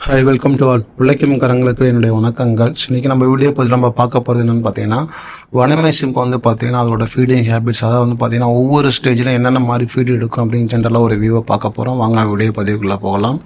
Hi, welcome to all. உழைக்கும் கரங்களுக்கு என்னுடைய வணக்கங்கள். இன்றைக்கி நம்ம வீடியோ பதில் நம்ம பார்க்க போகிறது என்னென்னு பார்த்தீங்கன்னா, வனமே சிம்பு வந்து பார்த்தீங்கன்னா அதோட ஃபீடிங் ஹேபிட்ஸ், அதாவது வந்து பார்த்தீங்கன்னா ஒவ்வொரு ஸ்டேஜில் என்னென்ன மாதிரி ஃபீட் எடுக்கும் அப்படின்னு ஜென்ரலாக ஒரு வியூவை பார்க்க போகிறோம். வாங்க வீடியோ பதிவுக்குள்ளே போகலாம்.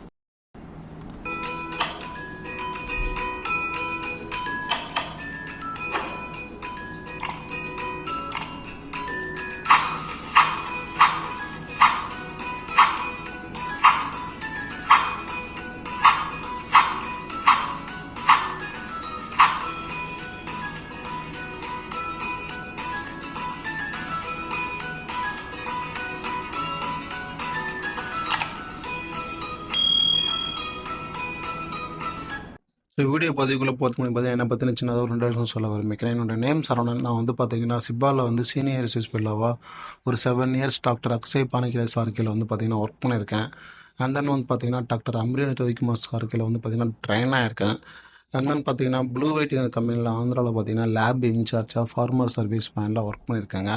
ஸோ வீடியோ பதிவுக்குள்ளே போகிறது முன்னாடி பார்த்தீங்கன்னா என்னை பற்றின சின்னதாக ஒரு 2 விஷயம் சொல்ல விரும்பிக்கிறேன். என்னோட நேம் சரவணன். நான் வந்து பார்த்தீங்கன்னா சிப்பாவில் வந்து சீனியர் ரிசர்ச் ஃபெல்லோவாக ஒரு 7 இயர்ஸ் டாக்டர் அக்ஷய் பானகிராய் சார் கீழே வந்து பார்த்தீங்கன்னா ஒர்க் பண்ணியிருக்கேன். அண்ட் தென் வந்து பார்த்தீங்கன்னா டாக்டர் அம்ரின் ரவிக்குமார் சார் கீழே வந்து பார்த்தீங்கன்னா ட்ரெயினாக இருக்கேன். அண்ட் தென் பார்த்தீங்கன்னா ப்ளூ வெயிட் கம்பெனியில் ஆந்திராவில் பார்த்தீங்கன்னா லேப் இன்சார்ஜாக ஃபார்மர் சர்வீஸ் மேனில் ஒர்க் பண்ணியிருக்காங்க.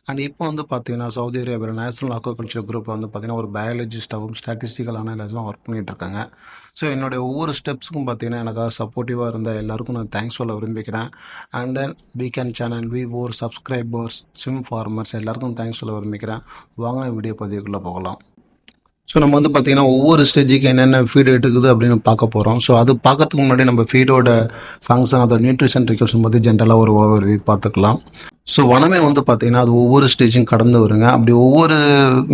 அண்ட் இப்போ வந்து பார்த்தீங்கன்னா சவுதி அரேபியா நேஷனல் அக்வாகல்ச்சர் குரூப்பில் வந்து பார்த்தீங்கன்னா ஒரு பயாலஜிஸ்டாகவும் ஸ்டாட்டிஸ்டிக்கல் அனலைஸும் ஒர்க் பண்ணிகிட்டு இருக்காங்க. ஸோ என்னுடைய ஒவ்வொரு ஸ்டெப்ஸுக்கும் பார்த்தீங்கன்னா எனக்காக சப்போர்ட்டிவாக இருந்த எல்லாருக்கும் நான் தேங்க்ஸ் சொல்ல விரும்பிக்கிறேன். And then weekend channel viewers, subscribers, சிம் ஃபார்மர்ஸ் எல்லாருக்கும் தேங்க்ஸ் சொல்ல விரும்பிக்கிறேன். வாங்க வீடியோ பதிவுக்குள்ளே போகலாம். ஸோ நம்ம வந்து பார்த்தீங்கன்னா ஒவ்வொரு ஸ்டேஜுக்கு என்னென்ன ஃபீடு எடுக்குது அப்படின்னு பார்க்க போகிறோம். ஸோ அது பார்க்கறதுக்கு முன்னாடி நம்ம ஃபீடோட ஃபங்க்ஷன், அதோட நியூட்ரிஷன் ரிக்வர்ஷன் பற்றி ஜென்ரலாக ஒரு ஓவர்வியூ பார்த்துக்கலாம். ஸோ வனமே வந்து பார்த்தீங்கன்னா அது ஒவ்வொரு ஸ்டேஜும் கடந்து வருங்க. அப்படி ஒவ்வொரு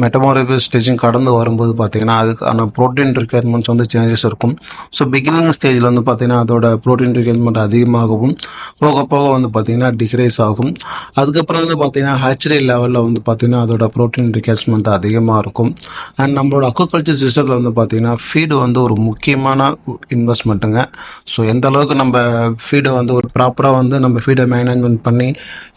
மெட்டமாரிஃபிக் ஸ்டேஜும் கடந்து வரும்போது பார்த்தீங்கன்னா அதுக்கான ப்ரோட்டீன் ரிக்யர்மெண்ட்ஸ் வந்து சேஞ்சஸ் இருக்கும். ஸோ பிகினிங் ஸ்டேஜில் வந்து பார்த்தீங்கன்னா அதோட ப்ரோட்டீன் ரிக்யர்மெண்ட் அதிகமாகவும் போக போக வந்து பார்த்தீங்கன்னா டிக்ரைஸ் ஆகும். அதுக்கப்புறம் வந்து பார்த்தீங்கன்னா ஹேச்சரி லெவலில் வந்து பார்த்தீங்கன்னா அதோட ப்ரோட்டீன் ரிக்யர்மெண்ட் அதிகமாக இருக்கும். அண்ட் நம்மளோட அக்வாகல்ச்சர் சிஸ்டத்தில் வந்து பார்த்தீங்கன்னா ஃபீடு வந்து ஒரு முக்கியமான இன்வெஸ்ட்மெண்ட்டுங்க. ஸோ எந்த அளவுக்கு நம்ம ஃபீடை வந்து ஒரு ப்ராப்பராக வந்து நம்ம ஃபீடை மேனேஜ்மெண்ட் பண்ணி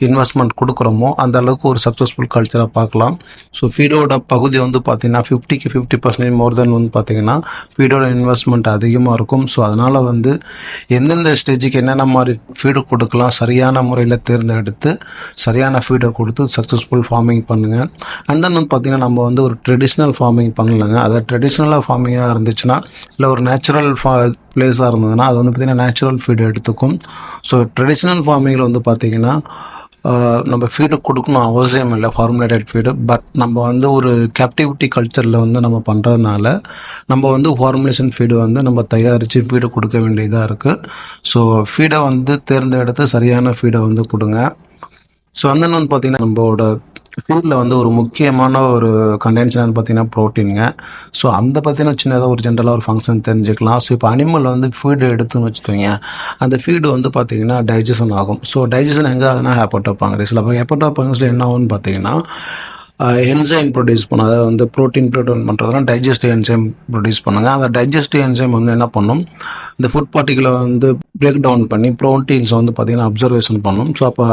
இன்வெஸ்ட்மெண்ட் கொடுக்குறோமோ அந்த அளவுக்கு ஒரு சக்ஸஸ்ஃபுல் கல்ச்சராக பார்க்கலாம். ஸோ ஃபீடோட பகுதி வந்து பார்த்தீங்கன்னா 50% மோர் தென் வந்து பார்த்தீங்கன்னா ஃபீடோட இன்வெஸ்ட்மெண்ட் அதிகமாக இருக்கும். ஸோ அதனால் வந்து எந்தெந்த ஸ்டேஜுக்கு என்னென்ன மாதிரி ஃபீடு கொடுக்கலாம் சரியான முறையில் தேர்ந்தெடுத்து சரியான ஃபீடை கொடுத்து சக்ஸஸ்ஃபுல் ஃபார்மிங் பண்ணுங்கள். அண்ட் தென் வந்து பார்த்தீங்கன்னா நம்ம வந்து ஒரு ட்ரெடிஷ்னல் ஃபார்மிங் பண்ணலைங்க. அதாவது ட்ரெடிஷ்னலாக ஃபார்மிங்காக இருந்துச்சுன்னா இல்லை ஒரு நேச்சுரல் பிளேஸாக இருந்ததுன்னா அது வந்து பார்த்திங்கன்னா நேச்சுரல் ஃபீடு எடுத்துக்கும். ஸோ ட்ரெடிஷ்னல் ஃபார்மிங்கில் வந்து பார்த்திங்கன்னா நம்ம ஃபீடு கொடுக்கணும் அவசியம் இல்லை, ஃபார்முலேட்டட் ஃபீடு. பட் நம்ம வந்து ஒரு கேப்டிவிட்டி கல்ச்சரில் வந்து நம்ம பண்ணுறதுனால நம்ம வந்து ஃபார்முலேஷன் ஃபீடு வந்து நம்ம தயாரித்து ஃபீடு கொடுக்க வேண்டியதாக இருக்குது. ஸோ ஃபீடை வந்து தேர்ந்தெடுத்து சரியான ஃபீடை வந்து கொடுங்க. ஸோ அந்த வந்து பார்த்திங்கன்னா நம்மளோட ஃபீல்டில் வந்து ஒரு முக்கியமான ஒரு கண்டென்ஷன் பார்த்தீங்கன்னா ப்ரோட்டீனுங்க. ஸோ அந்த பார்த்தீங்கன்னா சின்னதாக ஒரு ஜென்ரலாக ஒரு ஃபங்க்ஷன் தெரிஞ்சுக்கலாம். ஸோ இப்போ அனிமல் வந்து ஃபீடு எடுத்துன்னு வச்சுக்கோங்க, அந்த ஃபீடு வந்து பார்த்தீங்கன்னா டைஜஷன் ஆகும். ஸோ டைஜஷன் எங்கே ஆகுதுன்னா ஹேப்பட்டோபாங்க்ரிஸ். சில ஹேப்பட்டோபாங்க்ரிஸில் என்ன ஆகும்னு பார்த்தீங்கன்னா என்சைம் ப்ரொடியூஸ் பண்ணும். அதாவது வந்து ப்ரோட்டீன் பண்ணுறதுனா டைஜஸ்டிவ் என்சைம் ப்ரொடியூஸ் பண்ணுங்க. அந்த டைஜஸ்டிவ் என்சைம் வந்து என்ன பண்ணும், இந்த ஃபுட் பார்ட்டிகளை வந்து பிரேக் டவுன் பண்ணி ப்ரோட்டீன்ஸை வந்து பார்த்தீங்கன்னா அப்சர்வேஷன் பண்ணும். ஸோ அப்போ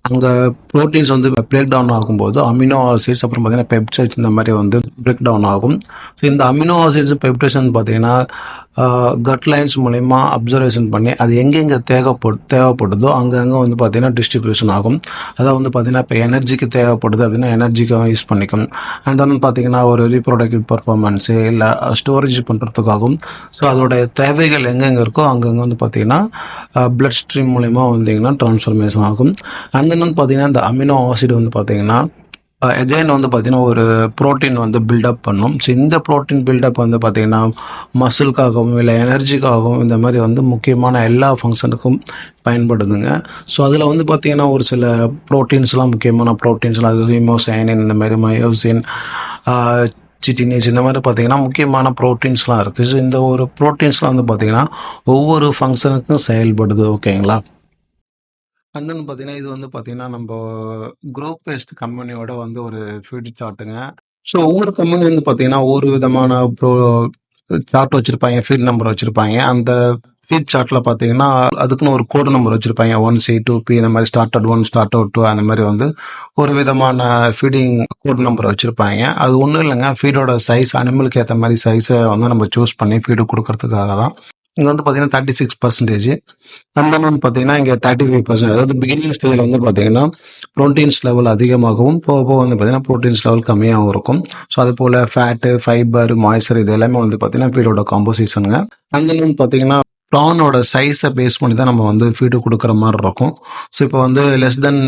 அங்கே ப்ரோட்டீன்ஸ் வந்து பிரேக் டவுன் ஆகும்போது அமினோ ஆசிட்ஸ் அப்புறம் பார்த்தீங்கன்னா பெப்டைட்ஸ் இந்த மாதிரி வந்து பிரேக் டவுன் ஆகும். ஸோ இந்த அமினோ ஆசிட்ஸ் பெப்டைட்ஸ் பார்த்தீங்கன்னா கட் லைன்ஸ் மூலயமா அப்சர்வேஷன் பண்ணி அது எங்கெங்கே தேவைப்படுதோ அங்கங்கே வந்து பார்த்தீங்கன்னா டிஸ்ட்ரிபியூஷன் ஆகும். அதாவது வந்து பார்த்தீங்கன்னா இப்போ எனர்ஜிக்கு தேவைப்படுது அப்படின்னா எனர்ஜிக்காக யூஸ் பண்ணிக்கும். அண்ட் தென் பார்த்தீங்கன்னா ஒரு ரீப்ரொடக்டிவ் பர்ஃபார்மன்ஸு இல்லை ஸ்டோரேஜ் பண்ணுறதுக்காகும். ஸோ அதோடைய தேவைகள் எங்கெங்கே இருக்கோ அங்கங்கே வந்து பார்த்தீங்கன்னா பிளட் ஸ்ட்ரீம் மூலயமா வந்தீங்கன்னா ட்ரான்ஸ்ஃபர்மேஷன் ஆகும். அண்ட் தென் பார்த்தீங்கன்னா இந்த அமினோ ஆசிட் வந்து பார்த்தீங்கன்னா எகைன் வந்து பார்த்திங்கன்னா ஒரு ப்ரோட்டீன் வந்து பில்டப் பண்ணும். ஸோ இந்த ப்ரோட்டீன் பில்டப் வந்து பார்த்திங்கன்னா மசிலுக்காகவும் இல்லை எனர்ஜிக்காகவும் இந்த மாதிரி வந்து முக்கியமான எல்லா ஃபங்க்ஷனுக்கும் பயன்படுதுங்க. ஸோ அதில் வந்து பார்த்திங்கன்னா ஒரு சில ப்ரோட்டீன்ஸ்லாம் முக்கியமான ப்ரோட்டீன்ஸ்லாம் அது ஹீமோசைனின் இந்த மாதிரி மயோசின் சிட்டினேஸ் இந்த மாதிரி பார்த்திங்கன்னா முக்கியமான ப்ரோட்டீன்ஸ்லாம் இருக்குது. ஸோ இந்த ஒரு ப்ரோட்டீன்ஸ்லாம் வந்து பார்த்திங்கன்னா ஒவ்வொரு ஃபங்க்ஷனுக்கும் செயல்படுது. ஓகேங்களா. அண்ட் தென் பார்த்தீங்கன்னா இது வந்து பார்த்தீங்கன்னா நம்ம குரூப் பேஸ்ட் கம்பெனியோட வந்து ஒரு ஃபீட் சார்ட்டுங்க. ஸோ ஒவ்வொரு கம்பெனி வந்து பார்த்தீங்கன்னா ஒவ்வொரு விதமான சார்ட் வச்சுருப்பாங்க, ஃபீட் நம்பர் வச்சுருப்பாங்க. அந்த ஃபீட் சார்ட்டில் பார்த்தீங்கன்னா அதுக்குன்னு ஒரு கோடு நம்பர் வச்சுருப்பாங்க, 1C 2P இந்த மாதிரி ஸ்டார்டட் 1 ஸ்டார்டட் 2 அந்த மாதிரி வந்து ஒரு விதமான ஃபீடிங் கோட் நம்பர் வச்சுருப்பாங்க. அது ஒன்றும் இல்லைங்க, ஃபீடோட சைஸ் அனிமலுக்கு ஏற்ற மாதிரி சைஸை வந்து நம்ம சூஸ் பண்ணி ஃபீடு கொடுக்கறதுக்காக தான். இங்கே வந்து பார்த்தீங்கன்னா 36%. அந்த வந்து பார்த்தீங்கன்னா இங்கே 35%. அதாவது பிகினிங் ஸ்டேஜில் வந்து பார்த்தீங்கன்னா ப்ரோட்டீன்ஸ் லெவல் அதிகமாகவும் போக போக வந்து பார்த்தீங்கன்னா ப்ரோட்டீன்ஸ் லெவல் கம்மியாகவும் இருக்கும். ஸோ அது போல் ஃபேட்டு, ஃபைபர், மாய்ச்சர் இது எல்லாமே வந்து பார்த்தீங்கன்னா ஃபீடோட காம்போசிஷனுங்க. அந்த வந்து பார்த்தீங்கன்னா ப்ரானோட சைஸை பேஸ் பண்ணி தான் நம்ம வந்து ஃபீடு கொடுக்குற மாதிரி இருக்கும். ஸோ இப்போ வந்து லெஸ் தென்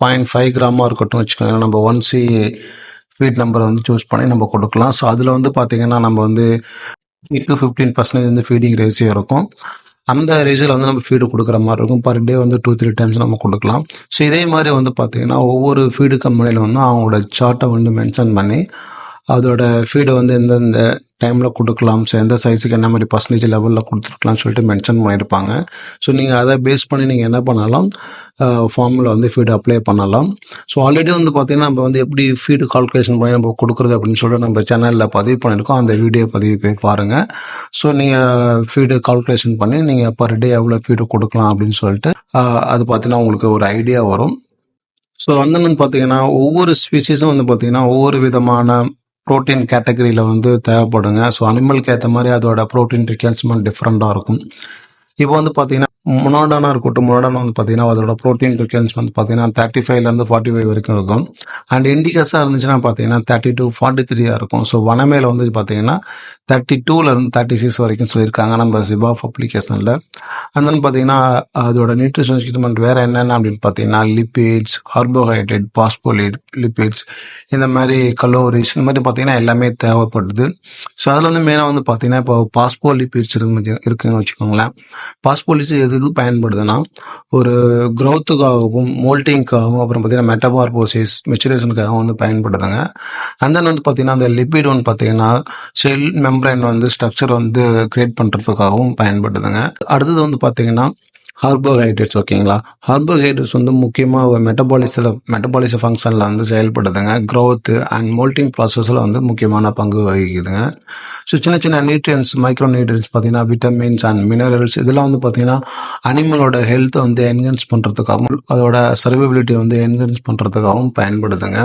0.5 கிராமாக இருக்கட்டும் வச்சுக்கோங்க, நம்ம 1C ஃபீட் நம்பரை வந்து சூஸ் பண்ணி நம்ம கொடுக்கலாம். ஸோ அதில் வந்து பார்த்தீங்கன்னா நம்ம வந்து 8 to 15% வந்து ஃபீடிங் ரேஷியோ இருக்கும். அந்த ரேஷியோவில் வந்து நம்ம ஃபீடு கொடுக்குற மாதிரி இருக்கும். பர் டே வந்து 2-3 டைம்ஸ் நம்ம கொடுக்கலாம். ஸோ இதே மாதிரி வந்து பார்த்தீங்கன்னா ஒவ்வொரு ஃபீடு கம்பெனியில் வந்து அவங்களோட சார்ட்டை வந்து மென்ஷன் பண்ணி அதோட ஃபீடை வந்து எந்தெந்த டைமில் கொடுக்கலாம், ஸோ எந்த சைஸுக்கு என்ன மாதிரி பர்சன்டேஜ் லெவலில் கொடுத்துருக்கலாம்னு சொல்லிட்டு மென்ஷன் பண்ணியிருப்பாங்க. ஸோ நீங்கள் அதை பேஸ் பண்ணி நீங்கள் என்ன பண்ணலாம், ஃபார்மில் வந்து ஃபீடு அப்ளை பண்ணலாம். ஸோ ஆல்ரெடி வந்து பார்த்தீங்கன்னா நம்ம வந்து எப்படி ஃபீடு கால்குலேஷன் பண்ணி நம்ம கொடுக்குறது அப்படின்னு சொல்லிட்டு நம்ம சேனலில் பதிவு பண்ணியிருக்கோம். அந்த வீடியோ பதிவு போய் பாருங்கள். ஸோ நீங்கள் ஃபீடு கால்குலேஷன் பண்ணி நீங்கள் பர் டே எவ்வளோ ஃபீடு கொடுக்கலாம் அப்படின்னு சொல்லிட்டு அது பார்த்தீங்கன்னா உங்களுக்கு ஒரு ஐடியா வரும். ஸோ வந்து பார்த்தீங்கன்னா ஒவ்வொரு ஸ்பீசிஸும் வந்து பார்த்தீங்கன்னா ஒவ்வொரு விதமான ப்ரோட்டீன் கேட்டகரியில் வந்து தேவைப்படுங்க. ஸோ அனிமலுக்கு ஏற்ற மாதிரி அதோட ப்ரோட்டீன் ரிக்யர்மெண்ட் டிஃப்ரெண்ட்டாக இருக்கும். இப்போ வந்து பார்த்தீங்கன்னா மொனாடானா இருக்கட்டும், மொனாடானா வந்து பார்த்தீங்கன்னா அதோட ப்ரோட்டீன் ரிக்யர்மெண்ட் வந்து பார்த்தீங்கன்னா 35லேருந்து 45 வரைக்கும் இருக்கும். அண்ட் இண்டிகஸாக இருந்துச்சுன்னா பார்த்தீங்கன்னா 30 to 43 இருக்கும். ஸோ வனமேல வந்து பார்த்தீங்கன்னா 32லேருந்து 36 வரைக்கும் சொல்லியிருக்காங்க நம்ம சிபாஃப் அப்ளிகேஷனில். அண்ட் தென் பார்த்தீங்கன்னா அதோட நியூட்ரிஷன் ரிக்யர்மெண்ட் வேறு என்னென்ன அப்படின்னு பார்த்தீங்கன்னா லிப்பிட்ஸ், கார்போஹைட்ரேட், லிப்பிட்ஸ், இந்த மாதிரி கலோரிஸ், இந்த மாதிரி பார்த்தீங்கன்னா எல்லாமே தேவைப்படுது. ஸோ அதில் வந்து மெயினாக வந்து பார்த்தீங்கன்னா இப்போ பாஸ்போலிபிட்ஸ் இருக்குன்னு வச்சுக்கோங்களேன். பாஸ்போலிப்ஸ் எதுக்கு பயன்படுதுன்னா ஒரு க்ரோத்துக்காகவும் மோல்டிங்காகவும் அப்புறம் பார்த்தீங்கன்னா மெட்டபார்போசிஸ் மெச்சுரேஷனுக்காகவும் வந்து பயன்படுதுங்க. அண்ட் தென் வந்து பார்த்தீங்கன்னா அந்த லிப்பிட் வந்து பார்த்தீங்கன்னா செல் மெம்பரைன் வந்து ஸ்ட்ரக்சர் வந்து கிரியேட் பண்ணுறதுக்காகவும் பயன்படுதுங்க. அடுத்தது வந்து பார்த்தீங்கன்னா கார்போஹைட்ரேட்ஸ். ஓகேங்களா, கார்போஹைட்ரேட்ஸ் வந்து முக்கியமாக மெட்டபாலிச ஃபங்க்ஷனில் வந்து செயல்படுதுங்க. க்ரோத்து அண்ட் மோல்டிங் ப்ராசஸில் வந்து முக்கியமான பங்கு வகிக்குதுங்க. ஸோ சின்ன சின்ன நியூட்ரியன்ஸ், மைக்ரோ நியூட்ரியன்ஸ் பார்த்தீங்கன்னா விட்டமின்ஸ் அண்ட் மினரல்ஸ் இதெல்லாம் வந்து பார்த்தீங்கன்னா அனிமலோட ஹெல்த்தை வந்து என்ஹான்ஸ் பண்ணுறதுக்காகவும் அதோட சர்வைபிலிட்டி வந்து என்ஹான்ஸ் பண்ணுறதுக்காகவும் பயன்படுதுங்க.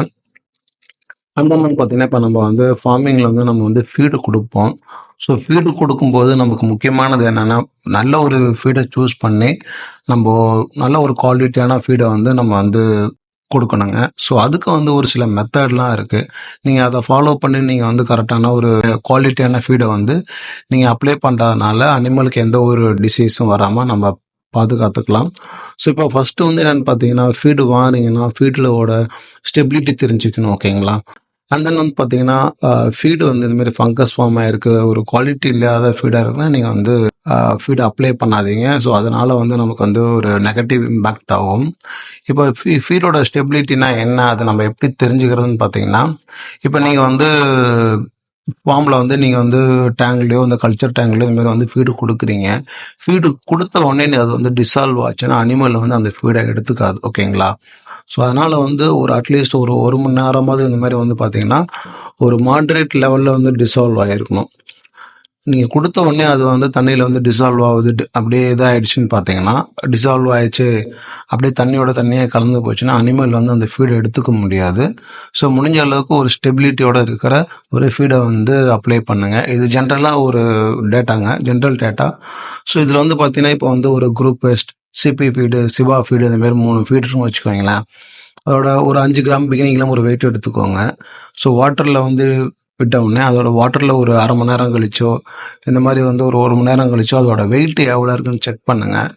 அந்த மாதிரி பார்த்தீங்கன்னா இப்போ நம்ம வந்து ஃபார்மிங்கில் வந்து நம்ம வந்து ஃபீடு கொடுப்போம். ஸோ ஃபீடு கொடுக்கும்போது நமக்கு முக்கியமானது என்னென்னா நல்ல ஒரு ஃபீடை சூஸ் பண்ணி நம்ம நல்ல ஒரு குவாலிட்டியான ஃபீடை வந்து நம்ம வந்து கொடுக்கணுங்க. ஸோ அதுக்கு வந்து ஒரு சில மெத்தட்லாம் இருக்குது. நீங்கள் அதை ஃபாலோ பண்ணி நீங்கள் வந்து கரெக்டான ஒரு குவாலிட்டியான ஃபீடை வந்து நீங்கள் அப்ளை பண்ணுறதுனால அனிமலுக்கு எந்த ஒரு டிசீஸும் வராமல் நம்ம பாதுகாத்துக்கலாம். ஸோ இப்போ ஃபஸ்ட்டு வந்து என்னென்னு பார்த்தீங்கன்னா ஃபீடு வாங்கினீங்கன்னா ஃபீடோட ஸ்டெபிலிட்டி தெரிஞ்சுக்கணும். ஓகேங்களா, அண்ட் தென் வந்து பார்த்தீங்கன்னா ஃபீடு வந்து இந்தமாரி ஃபங்கஸ் ஃபார்ம் ஆகிருக்கு, ஒரு குவாலிட்டி இல்லாத ஃபீடாக இருக்குன்னா நீங்கள் வந்து ஃபீடு அப்ளை பண்ணாதீங்க. ஸோ அதனால் வந்து நமக்கு வந்து ஒரு நெகட்டிவ் இம்பேக்ட் ஆகும். இப்போ ஃபீடோட ஸ்டெபிலிட்டினா என்ன, அதை நம்ம எப்படி தெரிஞ்சுக்கிறதுன்னு பார்த்தீங்கன்னா, இப்போ நீங்கள் வந்து ஃபார்மில் வந்து நீங்கள் வந்து டேங்க்லேயோ இந்த கல்ச்சர் டேங்க்லேயோ இதுமாரி வந்து ஃபீடு கொடுக்குறீங்க. ஃபீடு கொடுத்த உடனே அது வந்து டிசால்வ் ஆச்சுன்னா அனிமல் வந்து அந்த ஃபீடை எடுத்துக்காது. ஓகேங்களா, ஸோ அதனால் வந்து ஒரு அட்லீஸ்ட் ஒரு மணி நேரமாவது இந்த மாதிரி வந்து பார்த்தீங்கன்னா ஒரு மாட்ரேட் லெவலில் வந்து டிசால்வ் ஆகிருக்கணும். நீங்கள் கொடுத்த உடனே அது வந்து தண்ணியில் வந்து டிசால்வ் ஆகுது, அப்படியே இதாகிடுச்சின்னு பார்த்தீங்கன்னா டிசால்வ் ஆகிடுச்சு அப்படியே தண்ணியோட தண்ணியாக கலந்து போச்சுன்னா அனிமல் வந்து அந்த ஃபீடை எடுத்துக்க முடியாது. ஸோ முடிஞ்ச அளவுக்கு ஒரு ஸ்டெபிலிட்டியோடு இருக்கிற ஒரு ஃபீடை வந்து அப்ளை பண்ணுங்கள். இது ஜென்ரலாக ஒரு டேட்டாங்க, ஜென்ரல் டேட்டா. ஸோ இதில் வந்து பார்த்தீங்கன்னா இப்போ வந்து ஒரு குரூப் பெஸ்ட், சிபி ஃபீடு, சிவா ஃபீடு, இந்த மாதிரி 3 ஃபீடுன்னு வச்சுக்கோங்களேன். அதோட ஒரு 5 கிராம் பிகினிங்கில் ஒரு வெயிட் எடுத்துக்கோங்க. ஸோ வாட்டரில் வந்து விட்ட உடனே அதோட வாட்டரில் ஒரு அரை மணி நேரம் கழிச்சோ இந்த மாதிரி வந்து ஒரு மணி நேரம் கழிச்சோ அதோட வெயிட் எவ்வளோ இருக்குன்னு செக் பண்ணுங்கள்.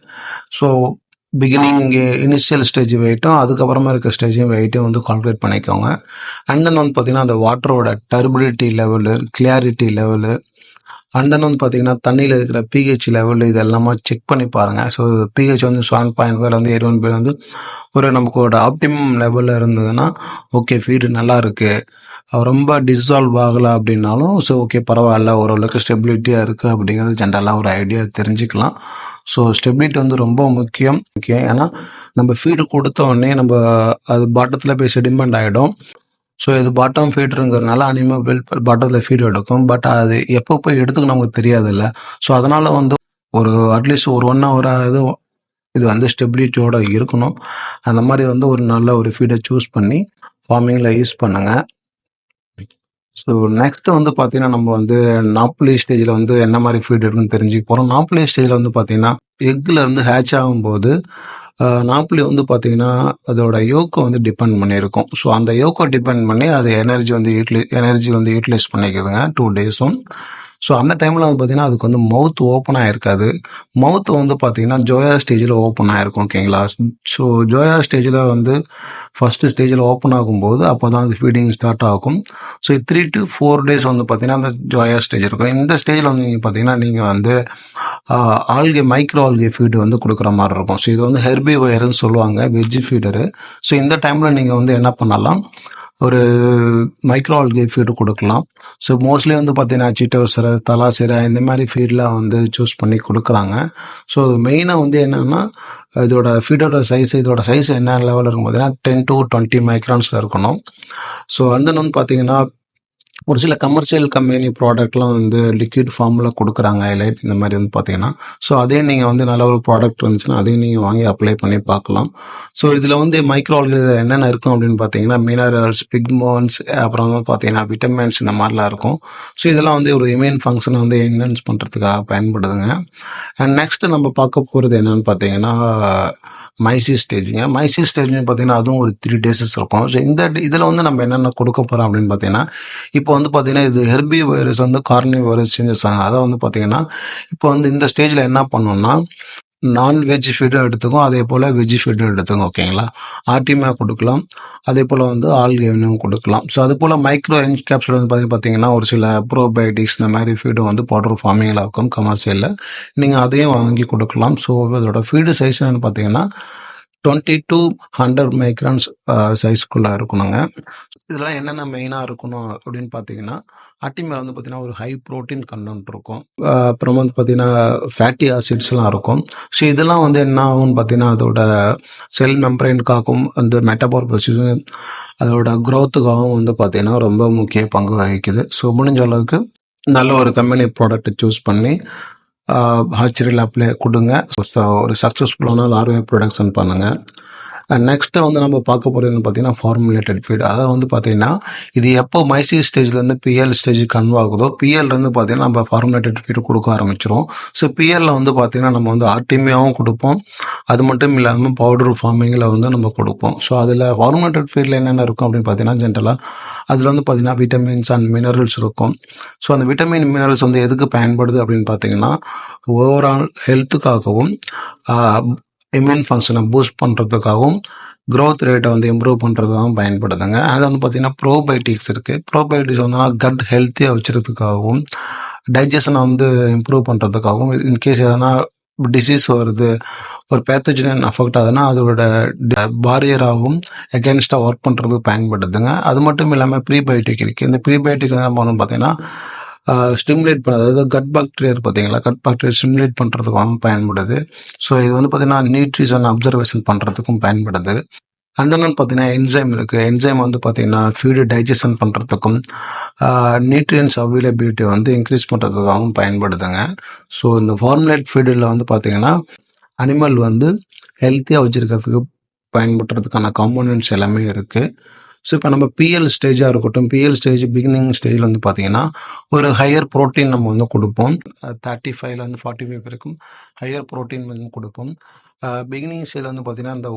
ஸோ பிகினிங் இனிஷியல் ஸ்டேஜ் வெயிட்டும் அதுக்கப்புறமா இருக்க ஸ்டேஜையும் வெயிட்டும் வந்து கால்குலேட் பண்ணிக்கோங்க. அண்ட் தென் வந்து பார்த்திங்கன்னா அந்த வாட்டரோட turbidity level, clarity level, and then வந்து பார்த்திங்கன்னா தண்ணியில் இருக்கிற பிஹெச் லெவல் இது எல்லாமே செக் பண்ணி பாருங்கள். ஸோ பிஹெச் வந்து 7.5 வந்து 8 வந்து ஒரு நமக்கோட ஆப்டிமம் லெவலில் இருந்ததுன்னா ஓகே ஃபீடு நல்லா இருக்குது. ரொம்ப டிசால்வ் ஆகலை அப்படின்னாலும் ஸோ ஓகே பரவாயில்ல, ஓரளவுக்கு ஸ்டெபிலிட்டியாக இருக்குது அப்படிங்கிறது ஜென்ரலாக ஒரு ஐடியா தெரிஞ்சுக்கலாம். ஸோ ஸ்டெபிலிட்டி வந்து ரொம்ப முக்கியம். ஏன்னா நம்ம ஃபீடு கொடுத்த உடனே நம்ம அது பாட்டத்தில் போய் செடிமெண்ட் ஆகிடும். ஸோ இது பாட்டம் ஃபீடுங்கிறதுனால அனிமல் பாட்டத்தில் ஃபீடு எடுக்கும். பட் அது எப்போ போய் எடுத்துக்க நமக்கு தெரியாதுல்ல. ஸோ அதனால் வந்து ஒரு அட்லீஸ்ட் ஒரு 1 hour இது வந்து ஸ்டெபிலிட்டியோடு இருக்கணும். அந்த மாதிரி வந்து ஒரு நல்ல ஒரு ஃபீடை சூஸ் பண்ணி ஃபார்மிங்கில் யூஸ் பண்ணுங்கள். ஸோ நெக்ஸ்ட் வந்து பார்த்தீங்கன்னா, நம்ம வந்து நாப்லி ஸ்டேஜ்ல வந்து என்ன மாரி ஃபீட் இருக்குன்னு தெரிஞ்சுக்க போறோம். நாப்லி ஸ்டேஜ்ல வந்து பார்த்தீங்கன்னா, எக்ல இருந்து ஹேட்ச் ஆகும்போது, நாப்லி வந்து பார்த்தீங்கன்னா, அதோட யோக்க வந்து டிபெண்ட் பண்ணியிருக்கும். ஸோ அந்த யோக்க டிபெண்ட் பண்ணி அது எனர்ஜி வந்து யூட்டிலைஸ் பண்ணிக்குதுங்க 2 டேஸும். ஸோ அந்த டைம்ல வந்து பார்த்தீங்கன்னா, அதுக்கு வந்து மவுத் ஓப்பன் ஆயிருக்காது. மவுத் வந்து பார்த்தீங்கன்னா, ஜோயா ஸ்டேஜ்ல ஓப்பன் ஆயிருக்கும். ஓகேங்களா? ஸோ ஜோயா ஸ்டேஜ்ல வந்து ஃபர்ஸ்ட் ஸ்டேஜ்ல ஓப்பன் ஆகும்போது அப்பதான் அது ஃபீடிங் ஸ்டார்ட் ஆகும். ஸோ 3 to 4 டேஸ் வந்து பார்த்தீங்கன்னா, அந்த ஜோயா ஸ்டேஜ் இருக்கும். இந்த ஸ்டேஜ்ல வந்து நீங்க பார்த்தீங்கன்னா, நீங்க வந்து மைக்ரோ ஆல்கே ஃபீடு வந்து குடுக்குற மாரி இருக்கும். ஸோ இது வந்து ஹெர்பிவயர்ன்னு சொல்லுவாங்க. Veg feeder. ஸோ இந்த டைம்ல நீங்க வந்து என்ன பண்ணலாம், ஒரு மைக்ரோ ஆல்கே ஃபீடு குடுக்கலாம். ஸோ மோஸ்ட்லி வந்து பார்த்தீங்கன்னா, சிட்டோசரு, தலாசிரா இந்த மாரி ஃபீட்லாம் வந்து சூஸ் பண்ணி குடுக்குறாங்க. ஸோ மெயினா வந்து என்னன்னா, இதோட சைஸ் என்ன லெவல்ல இருக்கும் பார்த்தீங்கன்னா, 10 to 20 மைக்ரான்ஸ்ல இருக்கணும். ஸோ அண்ட் தென் வந்து பார்த்தீங்கன்னா, ஒரு சில கமர்ஷியல் கம்பெனி ப்ராடக்ட்லாம் வந்து லிக்விட் ஃபார்மில் கொடுக்குறாங்க ஹைலைட் இந்த மாதிரி வந்து பார்த்தீங்கன்னா. ஸோ அதே நீங்கள் வந்து நல்ல ஒரு ப்ராடக்ட் இருந்துச்சுன்னா அதையும் நீங்கள் வாங்கி அப்ளை பண்ணி பார்க்கலாம். ஸோ இதில் வந்து மைக்ரோ ஆல்கே என்னென்ன இருக்கும் அப்படின்னு பார்த்தீங்கன்னா, மினரல்ஸ், பிக்மோன்ஸ், அப்புறம் வந்து பார்த்தீங்கன்னா விட்டமின்ஸ் இந்த மாதிரிலாம் இருக்கும். ஸோ இதெல்லாம் வந்து ஒரு இம்யூன் ஃபங்க்ஷனை வந்து என்ஹான்ஸ் பண்ணுறதுக்காக பயன்படுதுங்க. அண்ட் நெக்ஸ்ட் நம்ம பார்க்க போகிறது என்னன்னு பார்த்தீங்கன்னா, மைசிஸ் ஸ்டேஜுங்க. மைசிஸ் ஸ்டேஜ்னு பார்த்தீங்கன்னா அதுவும் ஒரு 3 டேஸஸ் இருக்கும். ஸோ இதில் வந்து நம்ம என்னென்ன கொடுக்க போகிறோம் அப்படின்னு பார்த்தீங்கன்னா, இப்போ வந்து பார்த்தீங்கன்னா இது ஹெர்பி வைரஸ் வந்து கார்னி வைரஸ் சேஞ்சஸ் ஆகும். அதை வந்து பார்த்தீங்கன்னா, இப்போ வந்து இந்த ஸ்டேஜில் என்ன பண்ணணும்னா, நான்வெஜ் ஃபீடும் எடுத்துக்கும், அதே போல் வெஜ் ஃபீடும் எடுத்துக்கும். ஓகேங்களா? ஆர்டிமா கொடுக்கலாம், அதே போல் வந்து ஆல்கேவினும் கொடுக்கலாம். ஸோ அது போல் மைக்ரோ என்கேப்சூல் வந்து பார்த்தீங்கன்னா ஒரு சில ப்ரோபயோட்டிக்ஸ் இந்த மாதிரி ஃபீடும் வந்து பவுடர் ஃபார்மிங்கில் இருக்கும் கமர்ஷியலில். நீங்கள் அதையும் வாங்கி கொடுக்கலாம். ஸோ அதோட ஃபீடு சைஸ் என்னன்னு பார்த்தீங்கன்னா 20 to 100 மைக்ரான்ஸ் சைஸ்க்குள்ளே இருக்கணுங்க. இதெல்லாம் என்னென்ன மெயினாக இருக்கணும் அப்படின்னு பார்த்தீங்கன்னா, அட்டிமையில் வந்து பார்த்தீங்கன்னா ஒரு ஹை ப்ரோட்டீன் கண்டென்ட் இருக்கும். அப்புறம் வந்து பார்த்தீங்கன்னா ஃபேட்டி ஆசிட்ஸ்லாம் இருக்கும். ஸோ இதெல்லாம் வந்து என்ன ஆகும்னு பார்த்தீங்கன்னா, அதோட செல் மெம்பரைனுக்காகவும் அந்த மெட்டபாலிசம் அதோட க்ரோத்துக்காகவும் வந்து பார்த்தீங்கன்னா ரொம்ப முக்கிய பங்கு வகிக்குது. ஸோ முடிஞ்ச அளவுக்கு நல்ல ஒரு கம்பெனி ப்ராடக்ட்டை சூஸ் பண்ணி ஹாச்சரியில் அப்ளை கொடுங்க. ஸோ ஒரு சக்ஸஸ்ஃபுல்லான லார்வே ப்ரொடக்ஷன் பண்ணுங்கள். நெக்ஸ்ட்டு வந்து நம்ம பார்க்க போகிறதுன்னு பார்த்தீங்கன்னா ஃபார்முலேட்டட் ஃபீட். அதாவது வந்து பார்த்தீங்கன்னா, இது எப்போ மைசிஸ் ஸ்டேஜ்லேருந்து பிஎல் ஸ்டேஜுக்கு கன்வ் ஆகுதோ, பிஎல்லேருந்து பார்த்தீங்கன்னா நம்ம ஃபார்முலேட்டட் ஃபீட் கொடுக்க ஆரம்பிச்சிரும். ஸோ பிஎல்ல வந்து பார்த்தீங்கன்னா நம்ம வந்து ஆர்டிமியாவும் கொடுப்போம். அது மட்டும் இல்லாமல் பவுடர் ஃபார்மிங்கில் வந்து நம்ம கொடுப்போம். ஸோ அதில் ஃபார்முலேட்டட் ஃபீடில் என்னென்ன இருக்கும் அப்படின்னு பார்த்தீங்கன்னா, ஜென்ரலாக அதில் வந்து பார்த்தீங்கன்னா விட்டமின்ஸ் அண்ட் மினரல்ஸ் இருக்கும். ஸோ அந்த விட்டமின் மினரல்ஸ் வந்து எதுக்கு பயன்படுது அப்படின்னு பார்த்தீங்கன்னா, ஓவரால் ஹெல்த்துக்காகவும் இம்யூன் ஃபங்க்ஷனை பூஸ்ட் பண்ணுறதுக்காகவும் க்ரோத் ரேட்டை வந்து இம்ப்ரூவ் பண்ணுறதுக்காகவும் பயன்படுதுங்க. அது வந்து பார்த்திங்கன்னா ப்ரோபயோட்டிக்ஸ் இருக்குது. ப்ரோபயோட்டிக்ஸ் வந்து கட் ஹெல்த்தியாக வச்சுருக்கிறதுக்காகவும் டைஜஷனை வந்து இம்ப்ரூவ் பண்ணுறதுக்காகவும் இன்கேஸ் எதனா டிசீஸ் வருது, ஒரு பேத்தஜன் அஃபெக்ட் ஆகுதுன்னா அதோட பாரியராகவும் எகென்ஸ்டாக ஒர்க் பண்ணுறதுக்கு பயன்படுதுங்க. அது மட்டும் இல்லாமல் ப்ரீபயோட்டிக் இருக்குது. இந்த ப்ரீபயோட்டிக் என்ன பண்ணணும்னு பார்த்தீங்கன்னா ஸ்டிமுலேட் பண்ண, அதாவது கட் பாக்டீரியா பார்த்தீங்களா, கட் பாக்டீரியா ஸ்டிமுலேட் பண்ணுறதுக்கும் பயன்படுது. ஸோ இது வந்து பார்த்தீங்கன்னா நியூட்ரிஷன் அப்சர்வேஷன் பண்ணுறதுக்கும் பயன்படுது. அந்த நாள் பார்த்தீங்கன்னா என்சைம் இருக்குது. என்சைம் வந்து பார்த்தீங்கன்னா ஃபீடு டைஜஷன் பண்ணுறதுக்கும் நியூட்ரியன்ஸ் அவைலபிலிட்டி வந்து இன்க்ரீஸ் பண்ணுறதுக்காகவும் பயன்படுதுங்க. ஸோ இந்த ஃபார்முலேட் ஃபீடில் வந்து பார்த்தீங்கன்னா அனிமல் வந்து ஹெல்த்தியாக வச்சுருக்கிறதுக்கு பயன்படுறதுக்கான காம்போனன்ட்ஸ் எல்லாமே இருக்குது. ஸோ இப்போ நம்ம பிஎல் ஸ்டேஜாக இருக்கட்டும், பிஎல் ஸ்டேஜ் பிகினிங் ஸ்டேஜில் வந்து பார்த்தீங்கன்னா ஒரு ஹையர் ப்ரோட்டீன் நம்ம வந்து கொடுப்போம். 35லேருந்து 45 வரைக்கும் ஹையர் ப்ரோட்டீன் வந்து கொடுப்போம். பிகினிங் ஸ்டேஜில் வந்து பார்த்தீங்கன்னா இந்த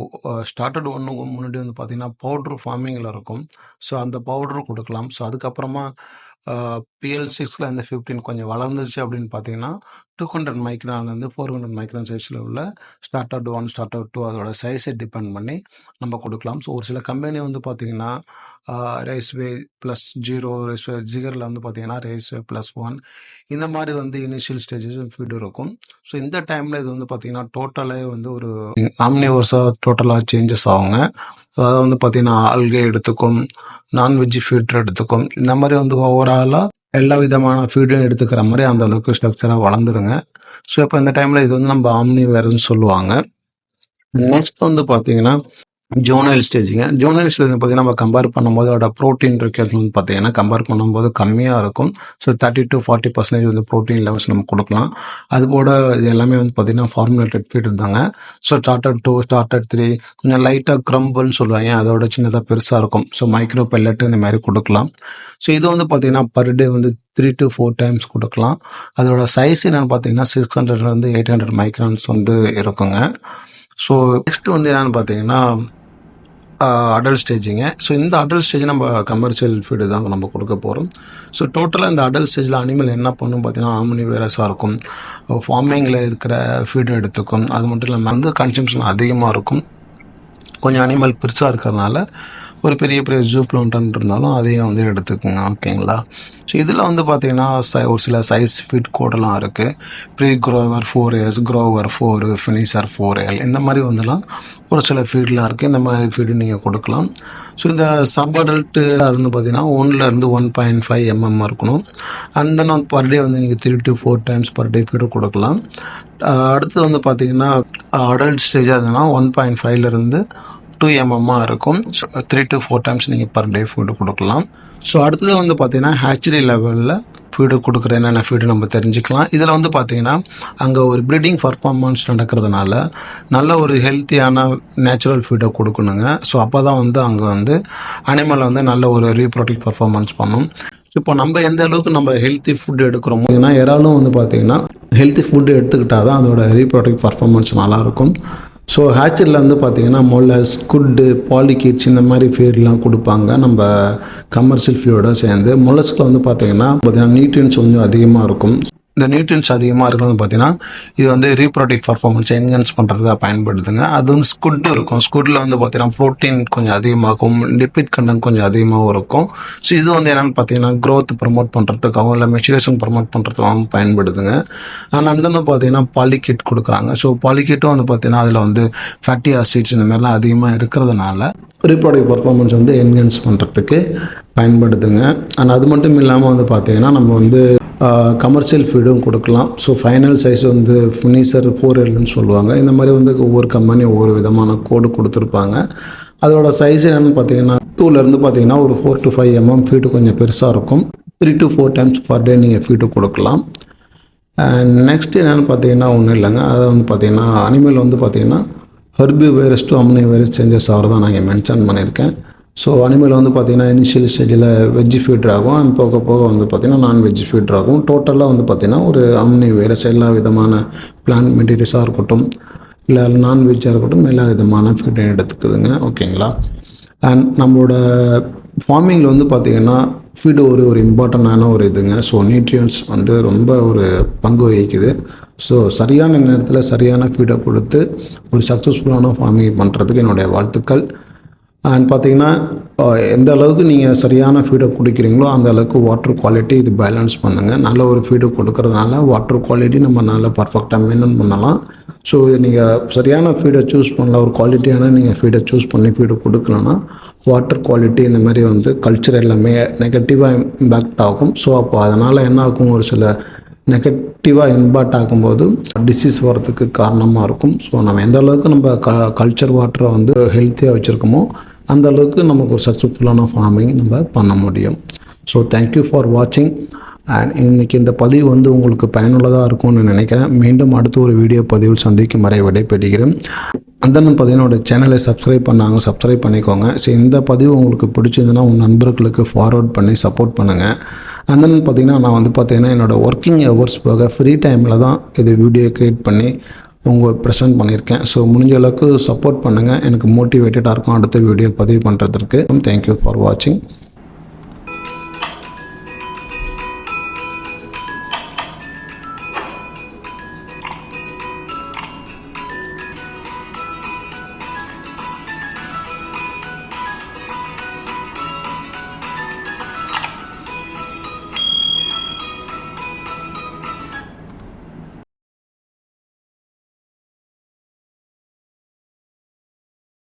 ஸ்டார்டட் ஒன்றுக்கு முன்னாடி வந்து பார்த்தீங்கன்னா பவுட்ரு ஃபார்மிங்கில் இருக்கும். ஸோ அந்த பவுட்ரு கொடுக்கலாம். ஸோ அதுக்கப்புறமா PL6ல இந்த 15 கொஞ்சம் வளர்ந்துருச்சு அப்படின்னு பார்த்தீங்கன்னா 200 மைக்ரான்லேருந்து 400 மைக்ரான் சைஸில் உள்ள ஸ்டார்டட் 1, ஸ்டார்டட் 2 அதோட சைஸை டிபெண்ட் பண்ணி நம்ம கொடுக்கலாம். ஸோ ஒரு சில கம்பெனி வந்து பார்த்தீங்கன்னா ரேஸ்வே +0, ரேஸ்வே ஜிகரில் வந்து பார்த்தீங்கன்னா ரேஸ்வே +1 இந்த மாதிரி வந்து இனிஷியல் ஸ்டேஜஸ் ஃபீடு இருக்கும். ஸோ இந்த டைமில் இது வந்து பார்த்தீங்கன்னா டோட்டலாக வந்து ஒரு ஆம்னிவர்ஸாக டோட்டலாக சேஞ்சஸ் ஆகுங்க. ஸோ அதை வந்து பார்த்தீங்கன்னா ஆல்கே எடுத்துக்கும், நான்வெஜ் ஃபீட் எடுத்துக்கும், இந்த மாதிரி வந்து ஓவராலாக எல்லா விதமான ஃபீடும் எடுத்துக்கிற மாதிரி அந்த அளவுக்கு ஸ்ட்ரக்சராக வளர்ந்துருங்க. ஸோ இப்போ இந்த டைமில் இது வந்து நம்ம ஆம்னிவேர்னு சொல்லுவாங்க. நெக்ஸ்ட் வந்து பார்த்தீங்கன்னா ஜோனல் ஸ்டேஜிங்க. ஜோனல் ஸ்டேஜ் பார்த்தீங்கன்னா, நம்ம கம்பேர் பண்ணும்போது அதோட ப்ரோட்டீன் ரிக்வயர்மெண்ட் வந்து பார்த்தீங்கன்னா, கம்பேர் பண்ணும்போது கம்மியாக இருக்கும். ஸோ 30-40% வந்து ப்ரோட்டீன் லெவல்ஸ் நம்ம கொடுக்கலாம். அதுபோல இது எல்லாமே வந்து பார்த்தீங்கன்னா, ஃபார்முலேட்டட் ஃபீட் இருந்தாங்க. ஸோ ஸ்டார்டர் 2, ஸ்டார்டர் 3 கொஞ்சம் லைட்டாக க்ரம்பிள்னு சொல்லுவாங்க. அதோட சின்னதாக பெருசாக இருக்கும். ஸோ மைக்ரோ பெல்லட் இந்த மாதிரி கொடுக்கலாம். ஸோ இது வந்து பார்த்தீங்கன்னா, பர் டே வந்து 3 to 4 டைம்ஸ் கொடுக்கலாம். அதோட சைஸ் என்னென்னு பார்த்தீங்கன்னா, 600 800 மைக்ரான்ஸ் வந்து இருக்குங்க. ஸோ நெக்ஸ்ட் வந்து என்னென்னு பார்த்தீங்கன்னா, அடல்ட் ஸ்டேஜிங்க. ஸோ இந்த அடல்ட் ஸ்டேஜ் நம்ம கமர்ஷியல் ஃபீடு தான் நம்ம கொடுக்க போகிறோம். ஸோ டோட்டலாக இந்த அடல்ட் ஸ்டேஜில் அனிமல் என்ன பண்ணும் பார்த்தீங்கன்னா, ஆம்னிவேரஸாக இருக்கும். ஃபார்மிங்கில் இருக்கிற ஃபீடு எடுத்துக்கும். அது மட்டும் இல்லாமல் வந்து கன்சம்ஷன் அதிகமாக இருக்கும். கொஞ்சம் அனிமல் பெருசாக இருக்கிறதுனால ஒரு பெரிய பெரிய ஜூ பிளான்டன் இருந்தாலும் அதையும் வந்து எடுத்துக்கோங்க. ஓகேங்களா? ஸோ இதில் வந்து பார்த்திங்கன்னா ஒரு சில சைஸ் ஃபீட் கோடெல்லாம் இருக்குது. Pre Grover 4S, Grover 4, finisher 4L இந்த மாதிரி வந்துலாம் ஒரு சில ஃபீட்லாம் இருக்குது. இந்த மாதிரி ஃபீடு நீங்கள் கொடுக்கலாம். ஸோ இந்த சப் அடல்ட்டு இருந்து பார்த்தீங்கன்னா 1 to 1.5 mm இருக்கணும். அண்ட் தென் வந்து பர் டே வந்து நீங்கள் 3 to 4 times per day feed கொடுக்கலாம். அடுத்து வந்து பார்த்திங்கன்னா அடல்ட் ஸ்டேஜாக இருந்ததுன்னா 1.5 to 2 mm இருக்கும். ஸோ 3 to 4 டைம்ஸ் நீங்கள் பர் டே ஃபீடு கொடுக்கலாம். ஸோ அடுத்தது வந்து பார்த்திங்கன்னா ஹேச்சரி லெவலில் ஃபீடு கொடுக்குற என்னென்ன ஃபீடு நம்ம தெரிஞ்சுக்கலாம். இதில் வந்து பார்த்திங்கன்னா அங்கே ஒரு ப்ரீடிங் பர்ஃபார்மன்ஸ் நடக்கிறதுனால நல்ல ஒரு ஹெல்த்தியான நேச்சுரல் ஃபீடை கொடுக்கணுங்க. ஸோ அப்போ தான் வந்து அங்கே வந்து அனிமல் வந்து நல்ல ஒரு ரீப்ரொடக்ட் பர்ஃபார்மன்ஸ் பண்ணும். இப்போ நம்ம எந்த அளவுக்கு நம்ம ஹெல்த்தி ஃபுட்டு எடுக்கிறோமோ, ஏன்னா இறாலும் வந்து பார்த்திங்கன்னா ஹெல்த்தி ஃபுட்டு எடுத்துக்கிட்டால் தான் அதோட ரீப்ரொடக்ட் பர்ஃபார்மன்ஸ் நல்லாயிருக்கும். ஸோ ஹேச்சரியில் வந்து பார்த்திங்கன்னா மொலஸ், ஸ்குட்டு, பாலிகிட்ஸ் இந்த மாதிரி ஃபீட்லாம் கொடுப்பாங்க நம்ம கமர்ஷியல் ஃபீடோட சேர்ந்து. மொலஸ்கில் வந்து பார்த்திங்கன்னா நியூட்ரியன்ஸ் கொஞ்சம் அதிகமாக இருக்கும். இந்த நியூட்ரியன்ஸ் அதிகமாக இருக்கிறது பார்த்தீங்கன்னா இது வந்து ரீப்ரொடக்ட் பர்ஃபார்மன்ஸ் என்ஹான்ஸ் பண்ணுறதுக்காக பயன்படுதுங்க. அது வந்து ஸ்குட் இருக்கும். ஸ்குட்டில் வந்து பார்த்தீங்கன்னா ப்ரோட்டீன் கொஞ்சம் அதிகமாகும், லிப்பிட் கண்டென்ட் கொஞ்சம் அதிகமாகவும் இருக்கும். ஸோ இது வந்து என்னென்னு பார்த்தீங்கன்னா க்ரோத் ப்ரமோட் பண்ணுறதுக்காகவும் இல்லை மெச்சுரேஷன் ப்ரமோட் பண்ணுறதுக்காகவும் பயன்படுதுங்க. ஆனால் வந்து பார்த்தீங்கன்னா பாலிகிட் கொடுக்குறாங்க. ஸோ பாலிகிட்டும் வந்து பார்த்தீங்கன்னா அதில் வந்து ஃபேட்டி ஆசிட்ஸ் இந்த மாதிரிலாம் அதிகமாக இருக்கிறதுனால ரீப்ரொடக்ட் பர்ஃபார்மன்ஸ் வந்து என்ஹான்ஸ் பண்ணுறதுக்கு பயன்படுதுங்க. ஆனால் அது மட்டும் இல்லாமல் வந்து பார்த்தீங்கன்னா நம்ம வந்து கமர்ஷியல் ஃபீடும் கொடுக்கலாம். ஸோ ஃபைனல் சைஸ் வந்து ஃபினிஷர் 4Lன்னு சொல்லுவாங்க. இந்த மாதிரி வந்து ஒவ்வொரு கம்பெனி ஒவ்வொரு விதமான கோடு கொடுத்துருப்பாங்க. அதோட சைஸ் என்னென்னு பார்த்தீங்கன்னா 2 பார்த்தீங்கன்னா ஒரு 4 to 5 mm ஃபீடு கொஞ்சம் பெருசாக இருக்கும். 3 to 4 டைம்ஸ் பர் டே நீங்கள் ஃபீடு கொடுக்கலாம். அண்ட் நெக்ஸ்ட் என்னென்னு பார்த்தீங்கன்னா ஒன்றும் இல்லைங்க. அதை வந்து பார்த்தீங்கன்னா அனிமல் வந்து பார்த்தீங்கன்னா ஹெர்பிவைரஸ் டு அம்னிவைரஸ் சேஞ்சஸ் ஆகிறதான் நான் இங்கே மென்ஷன் பண்ணியிருக்கேன். ஸோ அனிமல் வந்து பார்த்திங்கன்னா இனிஷியல் ஸ்டேஜில் வெஜ் ஃபீட் ஆகும். அண்ட் போக போக வந்து பார்த்திங்கன்னா நான்வெஜ் ஃபீட் ஆகும். டோட்டலாக வந்து பார்த்திங்கன்னா ஒரு அம்னிவைரஸ் எல்லா விதமான பிளான்ட் மெட்டீரியல்ஸாக இருக்கட்டும் இல்லை நான்வெஜ்ஜாக இருக்கட்டும் எல்லா விதமான ஃபீட்டையும் எடுத்துக்குதுங்க. ஓகேங்களா? அண்ட் நம்மளோட ஃபார்மிங்கில் வந்து பார்த்திங்கன்னா ஃபீடு ஒரு இம்பார்ட்டண்டான ஒரு இதுங்க. ஸோ நியூட்ரியன்ஸ் வந்து ரொம்ப ஒரு பங்கு வகிக்குது. ஸோ சரியான நேரத்தில் சரியான ஃபீடை கொடுத்து ஒரு சக்ஸஸ்ஃபுல்லான ஃபார்மிங் பண்ணுறதுக்கு என்னுடைய வாழ்த்துக்கள். அண்ட் பார்த்திங்கன்னா எந்த அளவுக்கு நீங்கள் சரியான ஃபீடை குடிக்கிறீங்களோ அந்த அளவுக்கு வாட்டர் குவாலிட்டி இது பேலன்ஸ் பண்ணுங்கள். நல்ல ஒரு ஃபீடு கொடுக்கறதுனால வாட்டர் குவாலிட்டி நம்ம நல்லா பர்ஃபெக்டாக மெயின்டைன் பண்ணலாம். ஸோ நீங்கள் சரியான ஃபீடை சூஸ் பண்ணல, ஒரு குவாலிட்டியான நீங்கள் ஃபீடை சூஸ் பண்ணி ஃபீடு கொடுக்கலன்னா வாட்டர் குவாலிட்டி இந்த மாதிரி வந்து கல்ச்சர் எல்லாமே நெகட்டிவாக இம்பேக்ட் ஆகும். ஸோ அப்போ அதனால் என்ன ஆகும், ஒரு சில நெகட்டிவாக இம்பேக்ட் ஆகும்போது டிசீஸ் வரதுக்கு காரணமாக இருக்கும். ஸோ நம்ம எந்த அளவுக்கு நம்ம கல்ச்சர் வாட்டரை வந்து ஹெல்த்தியாக வச்சுருக்கோமோ அந்த அளவுக்கு நமக்கு ஒரு சக்ஸஸ்ஃபுல்லான ஃபார்மிங் நம்ம பண்ண முடியும். ஸோ தேங்க்யூ ஃபார் வாட்சிங். அண்ட் இன்றைக்கி இந்த பதிவு வந்து உங்களுக்கு பயனுள்ளதாக இருக்கும்னு நினைக்கிறேன். மீண்டும் அடுத்த ஒரு வீடியோ பதிவில் சந்திக்கும் வரை விடைபெறுகிறேன். அந்த பார்த்தீங்கன்னா சேனலை சப்ஸ்கிரைப் பண்ணிக்கோங்க. ஸோ இந்த பதிவு உங்களுக்கு பிடிச்சதுன்னா உங்கள் நண்பர்களுக்கு ஃபார்வர்ட் பண்ணி சப்போர்ட் பண்ணுங்கள். அந்த பார்த்தீங்கன்னா நான் வந்து பார்த்தீங்கன்னா என்னோடய ஒர்க்கிங் ஹவர்ஸ் போக ஃப்ரீ டைமில் தான் இது வீடியோ க்ரியேட் பண்ணி ப்ரெசென்ட் பண்ணியிருக்கேன். ஸோ முடிஞ்ச அளவுக்கு சப்போர்ட் பண்ணுங்கள். எனக்கு மோட்டிவேட்டடாக இருக்கும் அடுத்த வீடியோ பதிவு பண்ணுறதுக்கு. தேங்க்யூ ஃபார் வாட்சிங்.